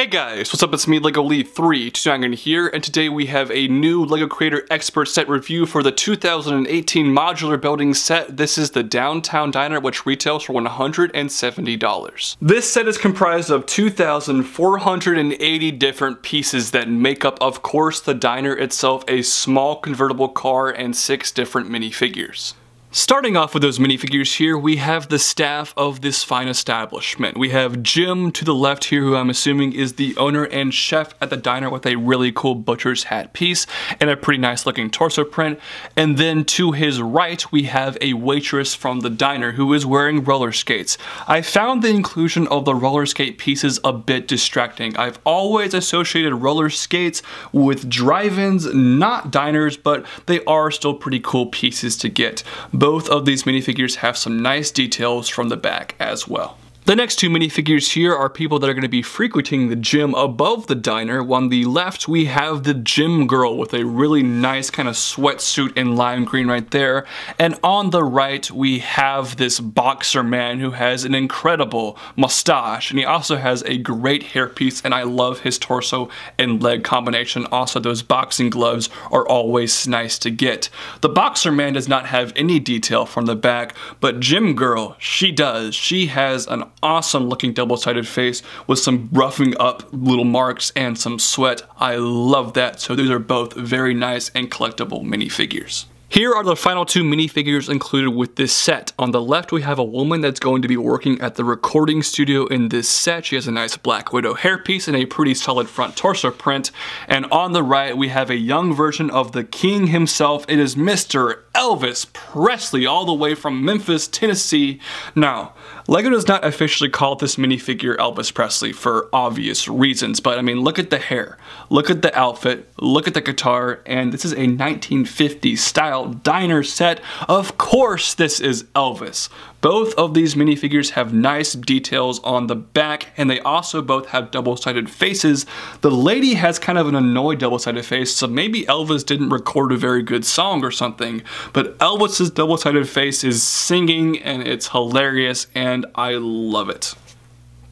Hey guys, what's up? It's me, LEGO Lee 329 here, and today we have a new LEGO Creator Expert set review for the 2018 modular building set. This is the Downtown Diner, which retails for $170. This set is comprised of 2,480 different pieces that make up, of course, the diner itself, a small convertible car, and 6 different minifigures. Starting off with those minifigures here, we have the staff of this fine establishment. We have Jim to the left here, who I'm assuming is the owner and chef at the diner, with a really cool butcher's hat piece and a pretty nice looking torso print. And then to his right, we have a waitress from the diner who is wearing roller skates. I found the inclusion of the roller skate pieces a bit distracting. I've always associated roller skates with drive-ins, not diners, but they are still pretty cool pieces to get. Both of these minifigures have some nice details from the back as well. The next two minifigures here are people that are going to be frequenting the gym above the diner. On the left, we have the gym girl with a really nice kind of sweatsuit in lime green right there. And on the right, we have this boxer man who has an incredible mustache. And he also has a great hairpiece, and I love his torso and leg combination. Also, those boxing gloves are always nice to get. The boxer man does not have any detail from the back, but gym girl, she does. She has an awesome looking double-sided face with some roughing up little marks and some sweat. I love that. So these are both very nice and collectible minifigures. Here are the final two minifigures included with this set. On the left, we have a woman that's going to be working at the recording studio in this set. She has a nice Black Widow hairpiece and a pretty solid front torso print. And on the right, we have a young version of the king himself. It is Mr. Elvis Presley, all the way from Memphis, Tennessee. Now, LEGO does not officially call this minifigure Elvis Presley for obvious reasons, but I mean, look at the hair, look at the outfit, look at the guitar, and this is a 1950s style diner set. Of course this is Elvis. Both of these minifigures have nice details on the back, and they also both have double-sided faces. The lady has kind of an annoyed double-sided face, so maybe Elvis didn't record a very good song or something, but Elvis's double-sided face is singing, and it's hilarious, and I love it.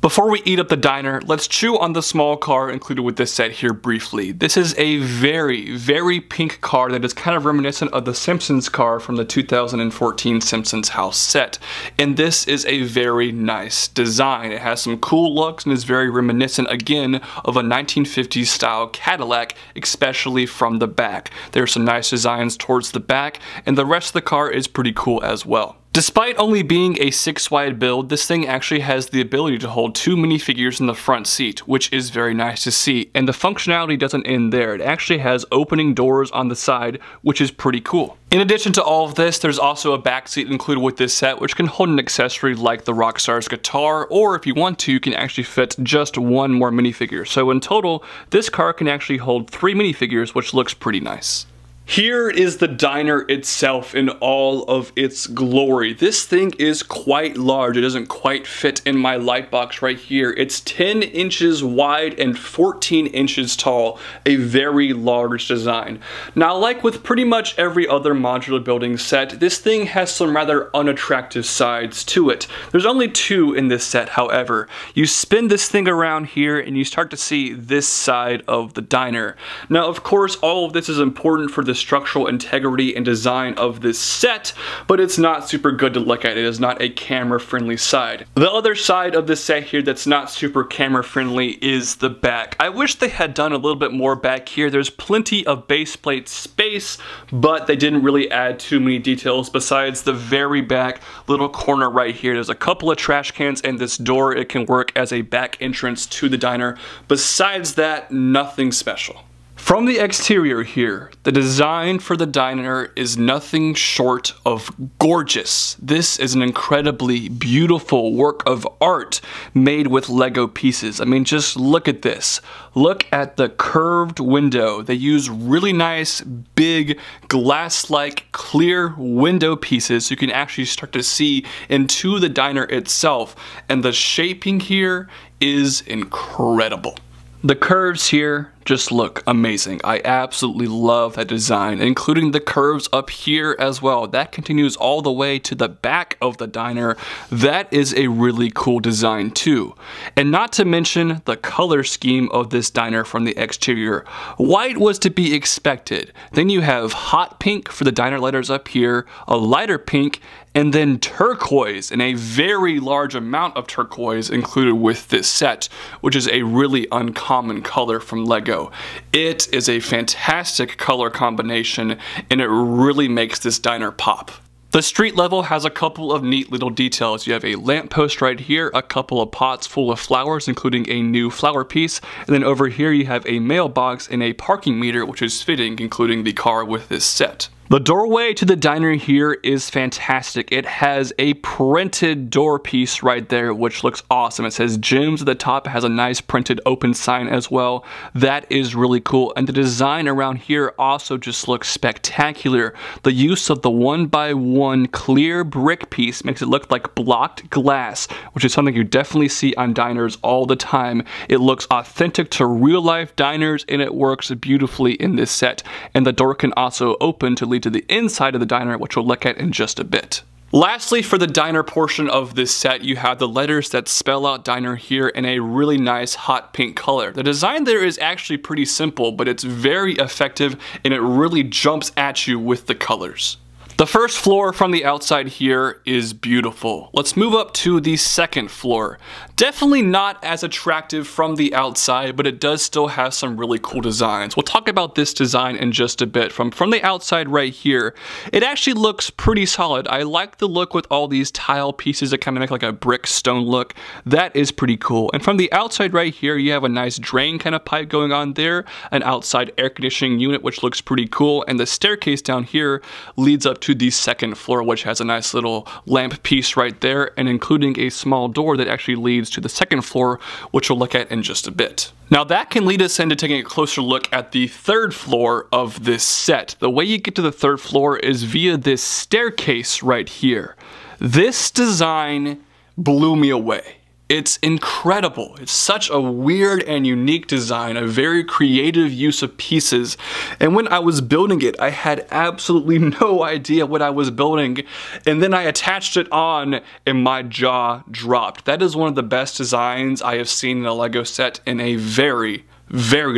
Before we eat up the diner, let's chew on the small car included with this set here briefly. This is a very, very pink car that is kind of reminiscent of the Simpsons car from the 2014 Simpsons house set. And this is a very nice design. It has some cool looks and is very reminiscent again of a 1950s style Cadillac, especially from the back. There are some nice designs towards the back, and the rest of the car is pretty cool as well. Despite only being a 6-wide build, this thing actually has the ability to hold 2 minifigures in the front seat, which is very nice to see. And the functionality doesn't end there. It actually has opening doors on the side, which is pretty cool. In addition to all of this, there's also a back seat included with this set, which can hold an accessory like the Rockstar's guitar, or if you want to, you can actually fit just one more minifigure. So in total, this car can actually hold 3 minifigures, which looks pretty nice. Here is the diner itself in all of its glory. This thing is quite large. It doesn't quite fit in my light box right here. It's 10 inches wide and 14 inches tall, a very large design. Now, like with pretty much every other modular building set, this thing has some rather unattractive sides to it. There's only 2 in this set, however. You spin this thing around here and you start to see this side of the diner. Now, of course, all of this is important for the structural integrity and design of this set, but it's not super good to look at. It is not a camera-friendly side. The other side of this set here that's not super camera-friendly is the back. I wish they had done a little bit more back here. There's plenty of base plate space, but they didn't really add too many details besides the very back little corner right here. There's a couple of trash cans and this door. It can work as a back entrance to the diner. Besides that, nothing special. From the exterior here, the design for the diner is nothing short of gorgeous. This is an incredibly beautiful work of art made with Lego pieces. I mean, just look at this. Look at the curved window. They use really nice, big, glass-like, clear window pieces so you can actually start to see into the diner itself. And the shaping here is incredible. The curves here just look amazing. I absolutely love that design, including the curves up here as well. That continues all the way to the back of the diner. That is a really cool design too. And not to mention the color scheme of this diner from the exterior. White was to be expected. Then you have hot pink for the diner letters up here, a lighter pink, and then turquoise, and a very large amount of turquoise included with this set, which is a really uncommon color from LEGO. It is a fantastic color combination, and it really makes this diner pop. The street level has a couple of neat little details. You have a lamppost right here, a couple of pots full of flowers, including a new flower piece, and then over here you have a mailbox and a parking meter, which is fitting, including the car with this set. The doorway to the diner here is fantastic. It has a printed door piece right there, which looks awesome. It says Gyms at the top. It has a nice printed open sign as well. That is really cool. And the design around here also just looks spectacular. The use of the 1x1 clear brick piece makes it look like blocked glass, which is something you definitely see on diners all the time. It looks authentic to real life diners, and it works beautifully in this set. And the door can also open to lead to the inside of the diner, which we'll look at in just a bit. Lastly, for the diner portion of this set, you have the letters that spell out diner here in a really nice hot pink color. The design there is actually pretty simple, but it's very effective, and it really jumps at you with the colors. The first floor from the outside here is beautiful. Let's move up to the second floor. Definitely not as attractive from the outside, but it does still have some really cool designs. We'll talk about this design in just a bit. From the outside right here, it actually looks pretty solid. I like the look with all these tile pieces that kind of make like a brick stone look. That is pretty cool. And from the outside right here, you have a nice drain kind of pipe going on there, an outside air conditioning unit, which looks pretty cool. And the staircase down here leads up to the second floor, which has a nice little lamp piece right there, and including a small door that actually leads to the second floor, which we'll look at in just a bit. Now that can lead us into taking a closer look at the third floor of this set. The way you get to the third floor is via this staircase right here. This design blew me away. It's incredible. It's such a weird and unique design, a very creative use of pieces. And when I was building it, I had absolutely no idea what I was building. And then I attached it on and my jaw dropped. That is one of the best designs I have seen in a LEGO set in a very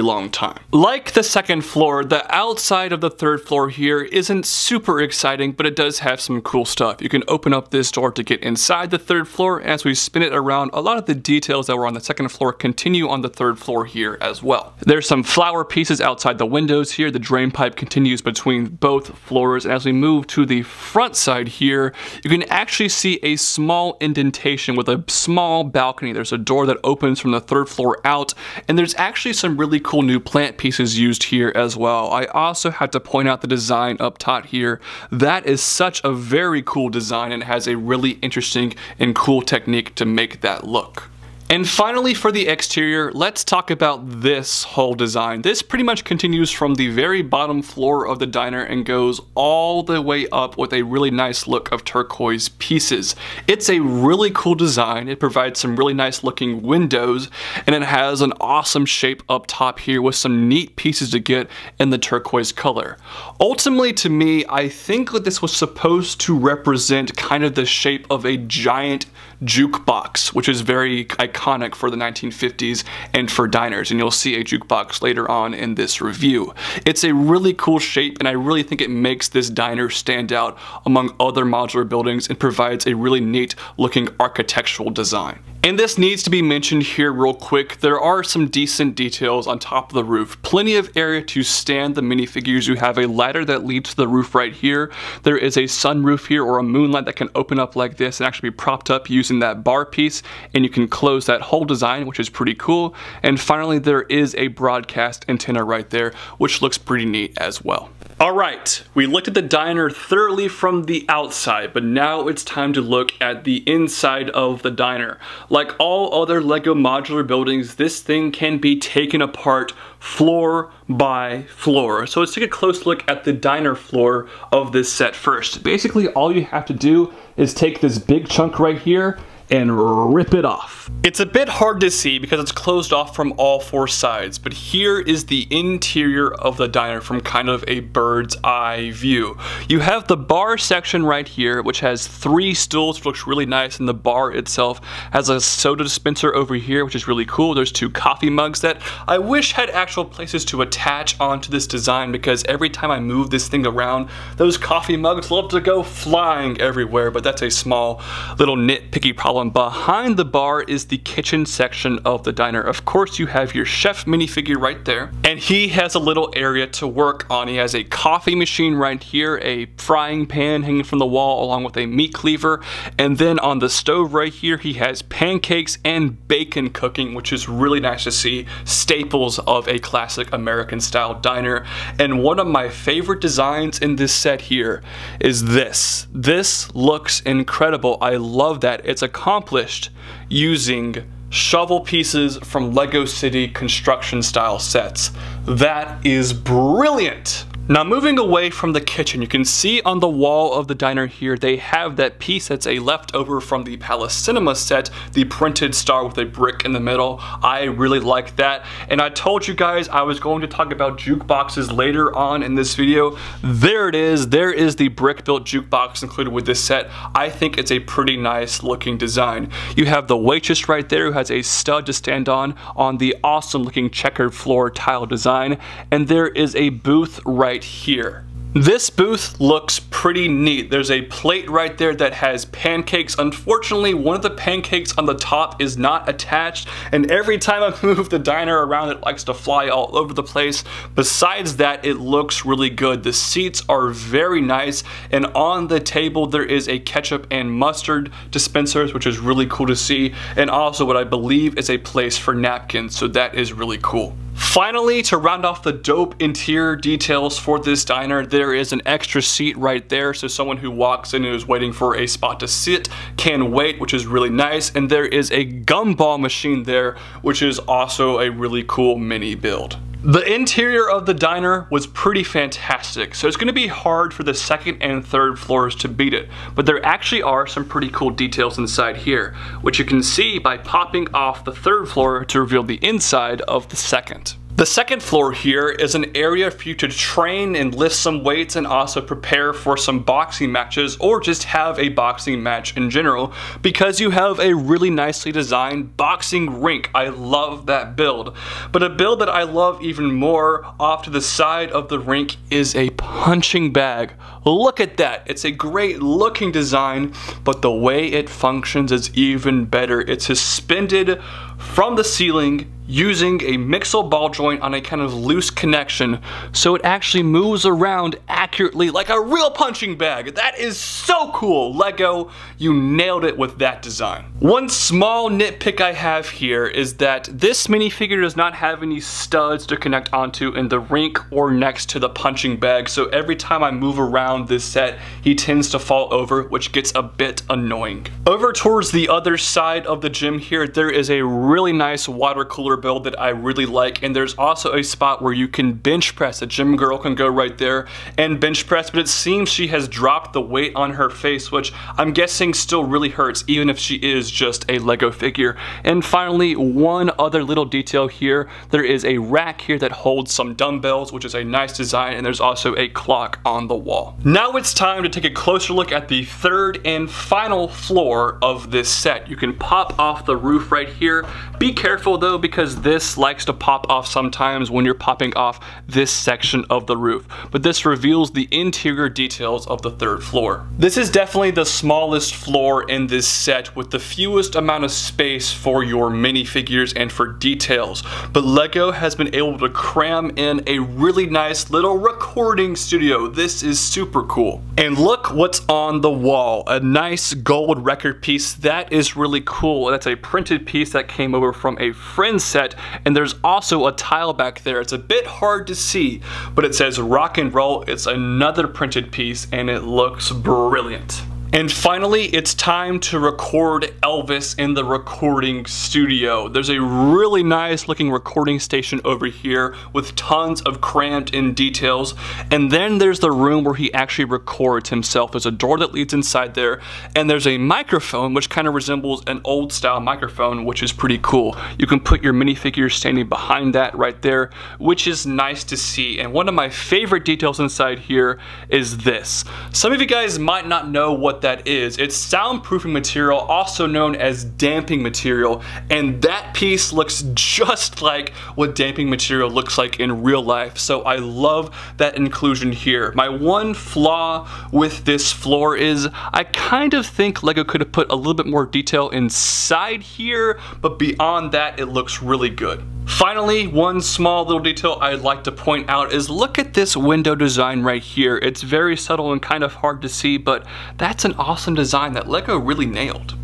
long time. Like the second floor, the outside of the third floor here isn't super exciting, but it does have some cool stuff. You can open up this door to get inside the third floor. As we spin it around, a lot of the details that were on the second floor continue on the third floor here as well. There's some flower pieces outside the windows here. The drain pipe continues between both floors. And as we move to the front side here, you can actually see a small indentation with a small balcony. There's a door that opens from the third floor out, and there's actually some really cool new plant pieces used here as well. I also had to point out the design up top here. That is such a very cool design, and has a really interesting and cool technique to make that look. And finally, for the exterior, let's talk about this whole design. This pretty much continues from the very bottom floor of the diner and goes all the way up with a really nice look of turquoise pieces. It's a really cool design. It provides some really nice looking windows, and it has an awesome shape up top here with some neat pieces to get in the turquoise color. Ultimately, to me, I think that this was supposed to represent kind of the shape of a giant jukebox, which is very iconic for the 1950s and for diners, and you'll see a jukebox later on in this review. It's a really cool shape, and I really think it makes this diner stand out among other modular buildings and provides a really neat looking architectural design. And this needs to be mentioned here real quick. There are some decent details on top of the roof. Plenty of area to stand the minifigures. You have a ladder that leads to the roof right here. There is a sunroof here, or a moonlight, that can open up like this and actually be propped up using that bar piece, and you can close that whole design, which is pretty cool. And finally, there is a broadcast antenna right there, which looks pretty neat as well. Alright, we looked at the diner thoroughly from the outside, but now it's time to look at the inside of the diner. Like all other LEGO modular buildings, this thing can be taken apart floor by floor. So let's take a close look at the diner floor of this set first. Basically, all you have to do is take this big chunk right here and rip it off. It's a bit hard to see because it's closed off from all four sides, but here is the interior of the diner from kind of a bird's eye view. You have the bar section right here, which has 3 stools, which looks really nice, and the bar itself has a soda dispenser over here, which is really cool. There's 2 coffee mugs that I wish had actual places to attach onto this design, because every time I move this thing around, those coffee mugs love to go flying everywhere, but that's a small little nitpicky problem. Behind the bar is the kitchen section of the diner. Of course, you have your chef minifigure right there, and he has a little area to work on. He has a coffee machine right here, a frying pan hanging from the wall along with a meat cleaver, and then on the stove right here he has pancakes and bacon cooking, which is really nice to see. Staples of a classic American style diner. And one of my favorite designs in this set here is this. This looks incredible. I love that. It's accomplished using shovel pieces from Lego City construction style sets. That is brilliant. Now, moving away from the kitchen, you can see on the wall of the diner here, they have that piece that's a leftover from the Palace Cinema set, the printed star with a brick in the middle. I really like that. And I told you guys I was going to talk about jukeboxes later on in this video. There it is. There is the brick-built jukebox included with this set. I think it's a pretty nice looking design. You have the waitress right there who has a stud to stand on the awesome looking checkered floor tile design. And there is a booth right here. This booth looks pretty neat. There's a plate right there that has pancakes. Unfortunately, one of the pancakes on the top is not attached, and every time I move the diner around, it likes to fly all over the place. Besides that, it looks really good. The seats are very nice, and on the table there is a ketchup and mustard dispensers, which is really cool to see, and also what I believe is a place for napkins, so that is really cool. Finally, to round off the dope interior details for this diner, there is an extra seat right there, so someone who walks in and is waiting for a spot to sit can wait, which is really nice. And there is a gumball machine there, which is also a really cool mini build. The interior of the diner was pretty fantastic, so it's going to be hard for the second and third floors to beat it, but there actually are some pretty cool details inside here, which you can see by popping off the third floor to reveal the inside of the second. The second floor here is an area for you to train and lift some weights and also prepare for some boxing matches or just have a boxing match in general, because you have a really nicely designed boxing rink. I love that build. But a build that I love even more off to the side of the rink is a punching bag. Look at that. It's a great looking design, but the way it functions is even better. It's suspended from the ceiling using a mixel ball joint on a kind of loose connection, so it actually moves around accurately like a real punching bag. That is so cool. Lego, you nailed it with that design. One small nitpick I have here is that this minifigure does not have any studs to connect onto in the rink or next to the punching bag, so every time I move around this set, he tends to fall over, which gets a bit annoying. Over towards the other side of the gym here, there is a really nice water cooler build that I really like, and there's also a spot where you can bench press. A gym girl can go right there and bench press, but it seems she has dropped the weight on her face, which I'm guessing still really hurts even if she is just a Lego figure. And finally, one other little detail here, there is a rack here that holds some dumbbells, which is a nice design, and there's also a clock on the wall. Now it's time to take a closer look at the third and final floor of this set. You can pop off the roof right here. Be careful though, because this likes to pop off sometimes when you're popping off this section of the roof, but this reveals the interior details of the third floor. This is definitely the smallest floor in this set with the fewest amount of space for your minifigures and for details, but Lego has been able to cram in a really nice little recording studio. This is super cool. And look what's on the wall, a nice gold record piece. That is really cool. That's a printed piece that came over from a friend's set, and there's also a tile back there. It's a bit hard to see, but it says rock and roll. It's another printed piece and it looks brilliant. And finally, it's time to record Elvis in the recording studio. There's a really nice looking recording station over here with tons of crammed in details. And then there's the room where he actually records himself. There's a door that leads inside there, and there's a microphone which kind of resembles an old style microphone, which is pretty cool. You can put your minifigures standing behind that right there, which is nice to see. And one of my favorite details inside here is this. Some of you guys might not know what that is. It's soundproofing material, also known as damping material, and that piece looks just like what damping material looks like in real life, so I love that inclusion here. My one flaw with this floor is I kind of think LEGO could have put a little bit more detail inside here, but beyond that it looks really good. Finally, one small little detail I'd like to point out is look at this window design right here. It's very subtle and kind of hard to see, but that's an awesome design that LEGO really nailed.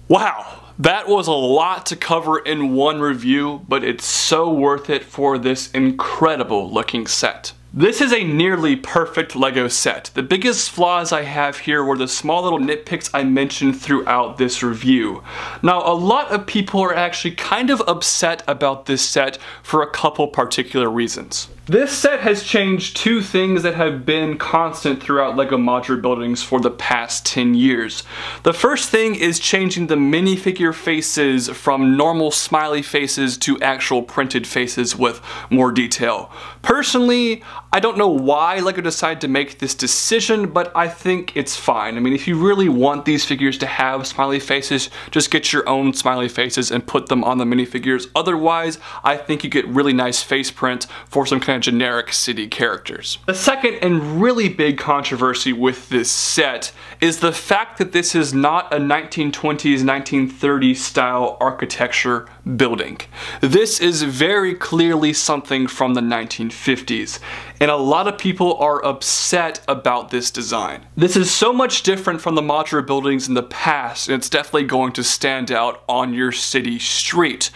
Wow, that was a lot to cover in one review, but it's so worth it for this incredible looking set. This is a nearly perfect LEGO set. The biggest flaws I have here were the small little nitpicks I mentioned throughout this review. Now, a lot of people are actually kind of upset about this set for a couple particular reasons. This set has changed two things that have been constant throughout LEGO modular buildings for the past 10 years. The first thing is changing the minifigure faces from normal smiley faces to actual printed faces with more detail. Personally, I don't know why LEGO decided to make this decision, but I think it's fine. I mean, if you really want these figures to have smiley faces, just get your own smiley faces and put them on the minifigures. Otherwise, I think you get really nice face print for some kind of generic city characters. The second and really big controversy with this set is the fact that this is not a 1920s, 1930s style architecture building. This is very clearly something from the 1950s, and a lot of people are upset about this design. This is so much different from the modular buildings in the past, and it's definitely going to stand out on your city street.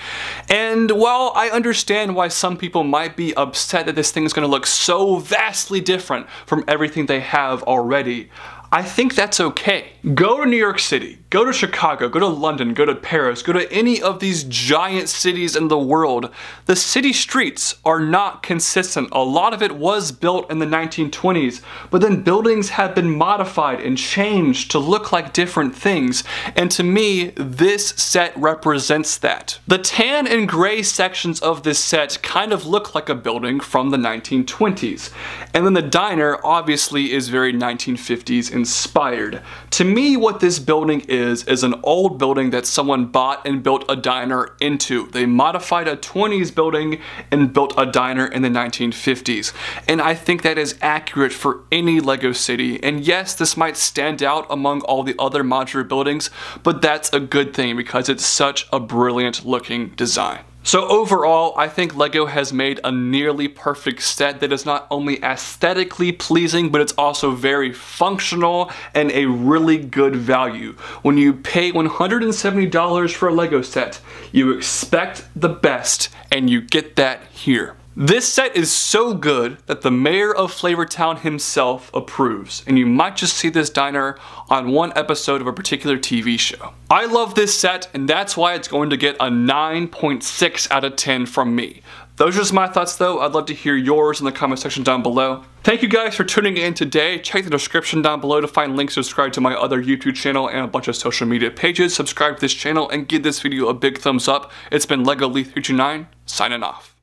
And while I understand why some people might be upset that this thing is going to look so vastly different from everything they have already, I think that's okay. Go to New York City, go to Chicago, go to London, go to Paris, go to any of these giant cities in the world. The city streets are not consistent. A lot of it was built in the 1920s, but then buildings have been modified and changed to look like different things. And to me, this set represents that. The tan and gray sections of this set kind of look like a building from the 1920s. And then the diner obviously is very 1950s inspired. To me, what this building is an old building that someone bought and built a diner into. They modified a 20s building and built a diner in the 1950s. And I think that is accurate for any LEGO city. And yes, this might stand out among all the other modular buildings, but that's a good thing because it's such a brilliant looking design. So overall, I think LEGO has made a nearly perfect set that is not only aesthetically pleasing, but it's also very functional and a really good value. When you pay $170 for a LEGO set, you expect the best, and you get that here. This set is so good that the mayor of Flavortown himself approves, and you might just see this diner on one episode of a particular TV show. I love this set, and that's why it's going to get a 9.6 out of 10 from me. Those are just my thoughts though. I'd love to hear yours in the comment section down below. Thank you guys for tuning in today. Check the description down below to find links to subscribe to my other YouTube channel and a bunch of social media pages. Subscribe to this channel and give this video a big thumbs up. It's been LEGO Lee329 signing off.